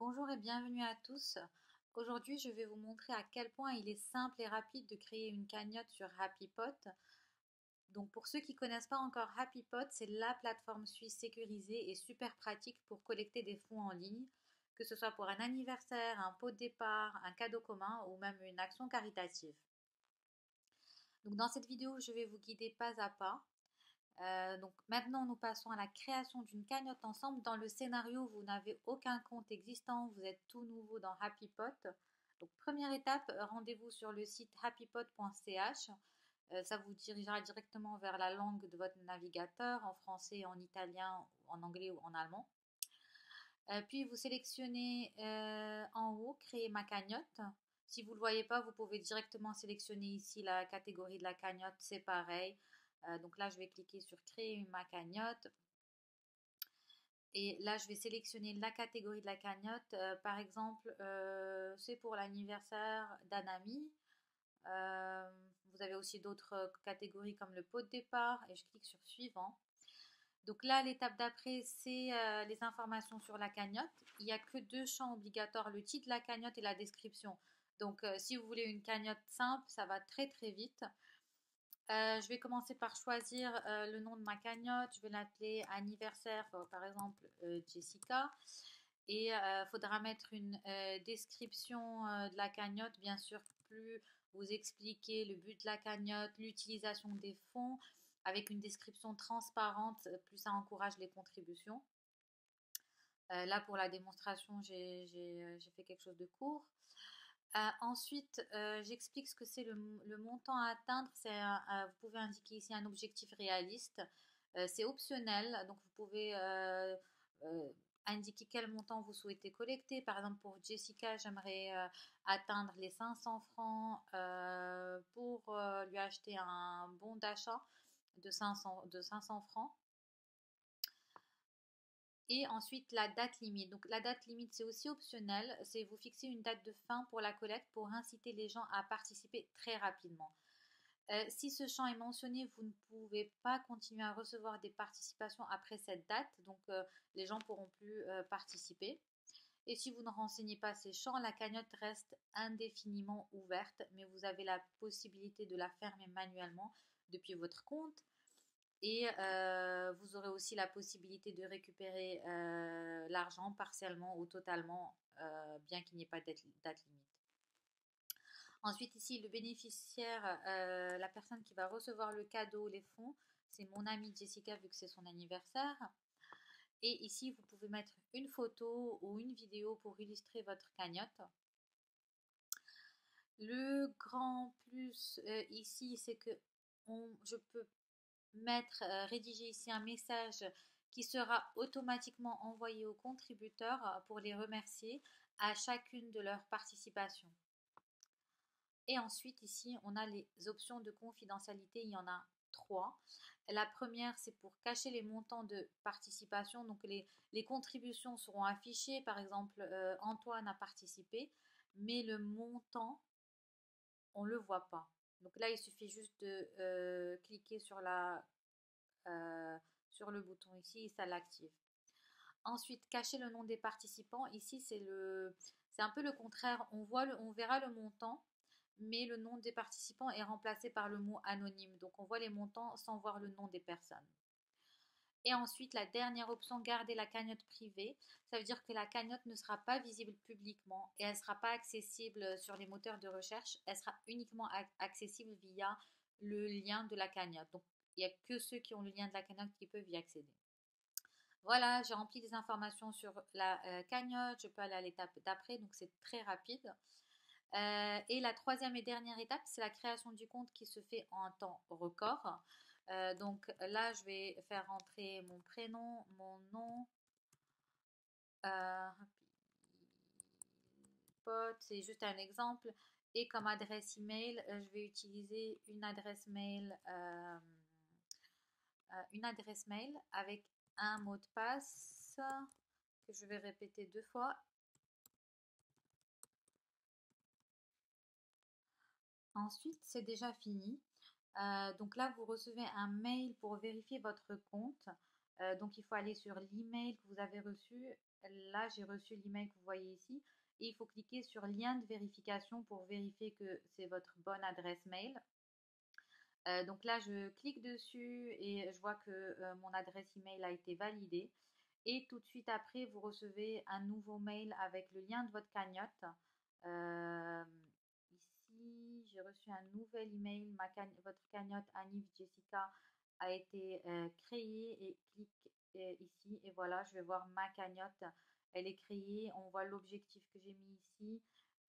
Bonjour et bienvenue à tous. Aujourd'hui, je vais vous montrer à quel point il est simple et rapide de créer une cagnotte sur HappyPot. Donc, pour ceux qui ne connaissent pas encore HappyPot, c'est la plateforme suisse sécurisée et super pratique pour collecter des fonds en ligne, que ce soit pour un anniversaire, un pot de départ, un cadeau commun ou même une action caritative. Donc, dans cette vidéo, je vais vous guider pas à pas. Donc maintenant, nous passons à la création d'une cagnotte ensemble. Dans le scénario, vous n'avez aucun compte existant, vous êtes tout nouveau dans HappyPot. Donc première étape, rendez-vous sur le site happypot.ch. Ça vous dirigera directement vers la langue de votre navigateur, en français, en italien, en anglais ou en allemand. Puis vous sélectionnez en haut créer ma cagnotte. Si vous ne le voyez pas, vous pouvez directement sélectionner ici la catégorie de la cagnotte, c'est pareil. Donc là, je vais cliquer sur créer ma cagnotte. Et là, je vais sélectionner la catégorie de la cagnotte. Par exemple, c'est pour l'anniversaire d'un ami. Euh, Vous avez aussi d'autres catégories comme le pot de départ. Et je clique sur suivant. Donc là, l'étape d'après, c'est les informations sur la cagnotte. Il n'y a que deux champs obligatoires, le titre de la cagnotte et la description. Donc si vous voulez une cagnotte simple, ça va très très vite. Je vais commencer par choisir le nom de ma cagnotte. Je vais l'appeler anniversaire, par exemple Jessica. Et il faudra mettre une description de la cagnotte. Bien sûr, plus vous expliquez le but de la cagnotte, l'utilisation des fonds, avec une description transparente, plus ça encourage les contributions. Là, pour la démonstration, j'ai fait quelque chose de court. Ensuite, j'explique ce que c'est le montant à atteindre. Vous pouvez indiquer ici un objectif réaliste. C'est optionnel, donc vous pouvez indiquer quel montant vous souhaitez collecter. Par exemple, pour Jessica, j'aimerais atteindre les 500 francs pour lui acheter un bon d'achat de 500 francs. Et ensuite, la date limite. Donc, la date limite, c'est aussi optionnel. C'est vous fixer une date de fin pour la collecte pour inciter les gens à participer très rapidement. Si ce champ est mentionné, vous ne pouvez pas continuer à recevoir des participations après cette date. Donc, les gens ne pourront plus participer. Et si vous ne renseignez pas ces champs, la cagnotte reste indéfiniment ouverte, mais vous avez la possibilité de la fermer manuellement depuis votre compte. Et vous aurez aussi la possibilité de récupérer l'argent partiellement ou totalement, bien qu'il n'y ait pas de date limite. Ensuite, ici, le bénéficiaire, la personne qui va recevoir le cadeau, les fonds, c'est mon amie Jessica, vu que c'est son anniversaire. Et ici, vous pouvez mettre une photo ou une vidéo pour illustrer votre cagnotte. Le grand plus ici, c'est que je peux rédiger ici un message qui sera automatiquement envoyé aux contributeurs pour les remercier à chacune de leurs participations. Et ensuite, ici, on a les options de confidentialité. Il y en a trois. La première, c'est pour cacher les montants de participation. Donc, les contributions seront affichées. Par exemple, Antoine a participé, mais le montant, on ne le voit pas. Donc là, il suffit juste de cliquer euh, sur le bouton ici et ça l'active. Ensuite, cacher le nom des participants. Ici, c'est un peu le contraire. On verra le montant, mais le nom des participants est remplacé par le mot anonyme. Donc, on voit les montants sans voir le nom des personnes. Et ensuite, la dernière option, garder la cagnotte privée. Ça veut dire que la cagnotte ne sera pas visible publiquement et elle ne sera pas accessible sur les moteurs de recherche. Elle sera uniquement accessible via le lien de la cagnotte. Donc, il n'y a que ceux qui ont le lien de la cagnotte qui peuvent y accéder. Voilà, j'ai rempli des informations sur la cagnotte. Je peux aller à l'étape d'après, donc c'est très rapide. Et la troisième et dernière étape, c'est la création du compte qui se fait en temps record. Donc là, je vais faire rentrer mon prénom, mon nom, pote, c'est juste un exemple. Et comme adresse email, je vais utiliser une adresse mail avec un mot de passe que je vais répéter 2 fois. Ensuite, c'est déjà fini. Donc là, vous recevez un mail pour vérifier votre compte. Donc il faut aller sur l'email que vous avez reçu là, j'ai reçu l'email que vous voyez ici. Et il faut cliquer sur lien de vérification pour vérifier que c'est votre bonne adresse mail. Donc là, je clique dessus et je vois que mon adresse email a été validée. Et tout de suite après, vous recevez un nouveau mail avec le lien de votre cagnotte. Euh, Ici, j'ai reçu un nouvel email. Votre cagnotte Anif Jessica a été créée et clique ici. Et voilà, je vais voir ma cagnotte. Elle est créée. On voit l'objectif que j'ai mis ici.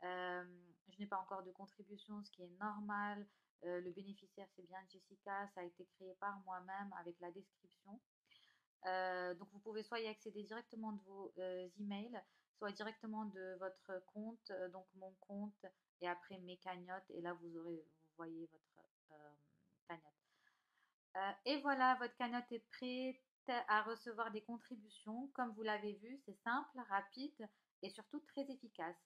Euh, je n'ai pas encore de contribution, ce qui est normal. Le bénéficiaire, c'est bien Jessica. Ça a été créé par moi-même avec la description. Donc, vous pouvez soit y accéder directement de vos emails, soit directement de votre compte, donc mon compte, et après mes cagnottes. Et là, vous voyez votre cagnotte. Et voilà, votre cagnotte est prête à recevoir des contributions. Comme vous l'avez vu, c'est simple, rapide et surtout très efficace.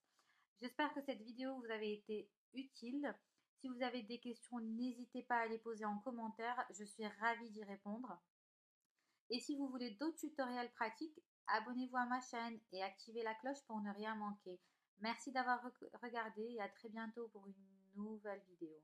J'espère que cette vidéo vous avait été utile. Si vous avez des questions, n'hésitez pas à les poser en commentaire. Je suis ravie d'y répondre. Et si vous voulez d'autres tutoriels pratiques, abonnez-vous à ma chaîne et activez la cloche pour ne rien manquer. Merci d'avoir regardé et à très bientôt pour une nouvelle vidéo.